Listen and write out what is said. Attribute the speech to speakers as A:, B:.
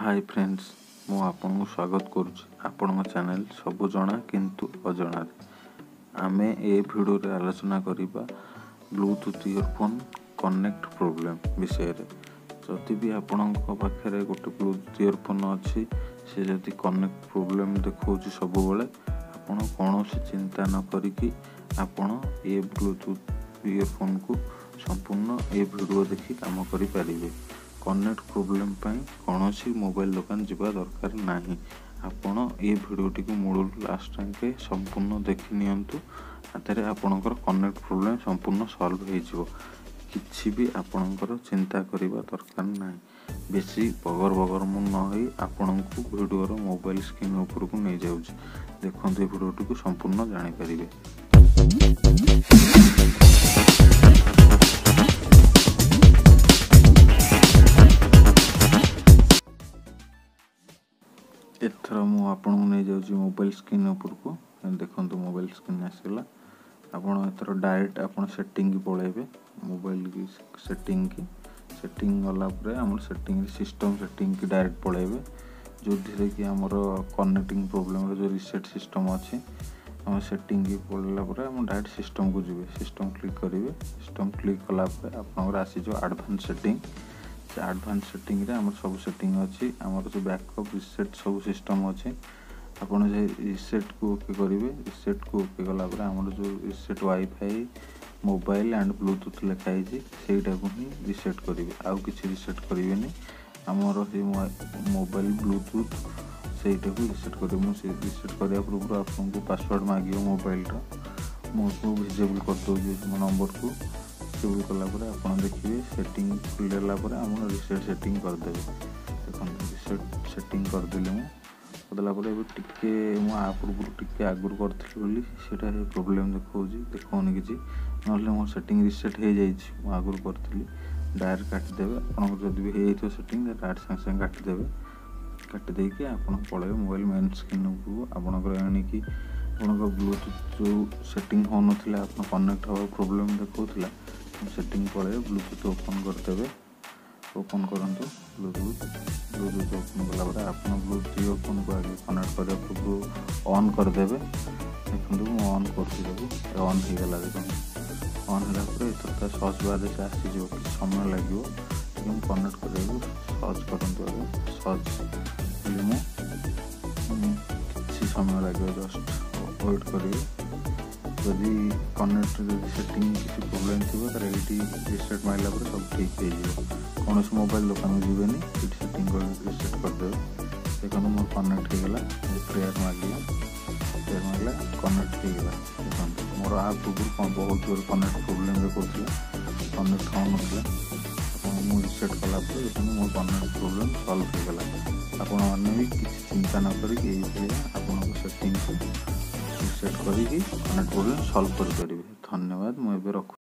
A: Hi friends, मु आपन स्वागत करुच्ची आपण चैनल सबु जना किंतु अजणा। आमे ए वीडियो रे आलोचना करिबा ब्लूटूथ ईयरफोन कनेक्ट प्रॉब्लम विषय रे। जदि भी आपण पाखे गोटे ब्लूटूथ ईयरफोन अच्छी से जदि कनेक्ट प्रॉब्लम देखौछि सब बेले आपण कौन चिंता न करिकी आपण ए ब्लूटूथ ईयरफोन को संपूर्ण ए वीडियो देखि काम करि परिबे। कनेक्ट प्रॉब्लम पाई कौन मोबाइल दुकान जीवा दरकार नहीं। आपण ये वीडियोटी को मूल लास्ट टाइम संपूर्ण देखि नियंतु आते आपणकर कनेक्ट प्रॉब्लम संपूर्ण सॉल्व हो किछि भी आपणकर चिंता करिबा दरकार नहीं। बेसी बगर बगर मु न होई आपण को वीडियो रो मोबाइल स्क्रीन ऊपर को नहीं जाउछ। देखंतु वीडियोटी को संपूर्ण जानि परिबे। एथर मु आपन नहीं जाउची मोबाइल स्क्रीन ऊपर को देखंतु मोबाइल स्क्रीन आसला। आपन एथर डायरेक्ट आपन सेटिंग की पळेबे मोबाइल की सेटिंग वाला परे हमर सेटिंग सिस्टम सेटिंग की डायरेक्ट पळेबे जो धीरे कि हमर कनेक्टिंग प्रॉब्लम रो जो रीसेट सिस्टम अछि हम सेटिंग की पळला परे हम डायरेक्ट सिस्टम को जिवे। सिस्टम क्लिक करिवे। सिस्टम क्लिक कला परे आपन आसी जो एडवांस सेटिंग एडवांस सेटिंग रे हमर सब सेटिंग अछि हमर जो बैकअप रीसेट सब सिस्टम अछि। आपण जे रीसेट को ओके करिवे। रीसेट को ओके कला पर हमर जो reset wifi mobile and Bluetooth लिखाई छी सेटा को ही रीसेट करिवे। आउ किछि रीसेट करिवे नै हमर जे मोबाइल ब्लूटूथ सेटा को रीसेट करिवे। मु से रीसेट करिया पूर्व आपन को पासवर्ड मागियो मोबाइल रा मु को विजिबल कर दो जे नंबर को सेव कला पर आपन देखिए सेटिंग खुलेला पर हम रीसेट सेटिंग कर देबे। देखो रीसेट सेटिंग कर देले मु बदला पर ए टिके मु आ पूर्व टिके आगुर करथि बोली सेटा प्रॉब्लम देखौजी देखौनी किछि नले मो सेटिंग रीसेट हे जाई छी। मु आगुर करथि डायरेक्ट काट देबे। आपन जदि भी हे तो सेटिंग डायरेक्ट संग संग काट देबे। काट दे के आपन पळे मोबाइल मेन स्क्रीन को आपन कर आनी कि आपन को ब्लूटूथ जो सेटिंग हो नथिला आपन कनेक्ट हो प्रॉब्लम देखौथिला सेटिंग पड़े ब्लूटूथ ओपन करते ओपन करंतु ब्लूटूथ ओपन कला पर आपन ब्लूटूथ ईयरफोन को आगे कनेक्ट करे पूर्व ऑन कर देबे। देखंतु मु ऑन करछि देबो ऑन हे गला। देखो ऑन होला पर एतता सर्च बार से आसी जो समय लागियो लेकिन कनेक्ट करेबो सर्च करंतु आगे सर्च लिमो किछि समय लागियो जस्ट वेट करियो। जदि कनेक्ट सेटिंग किसी प्रॉब्लम थी तो ये रीसेट मारला पर सब ठीक हो जाए। कौन मोबाइल दुकान में जीवेनि सेटिंग कर रीसेट कर दे। देखो मोर कनेक्ट हो गला प्रेयर मारला कनेक्ट हो गला। देखो मोर आ पूर्व बहुत जोर कनेक्ट प्रॉब्लम देखौथिला कनेक्ट हो नथिला मु रीसेट कला पर देखो मोर कनेक्ट प्रॉब्लम सॉल्व हो गला। आपण माने भी किसी चिंता न करी एई भलिया आपण को सेटिंग को सेट करी कनेक्ट प्रॉब्लम सॉल्व कर परिबे। धन्यवाद। मु एबे रखु।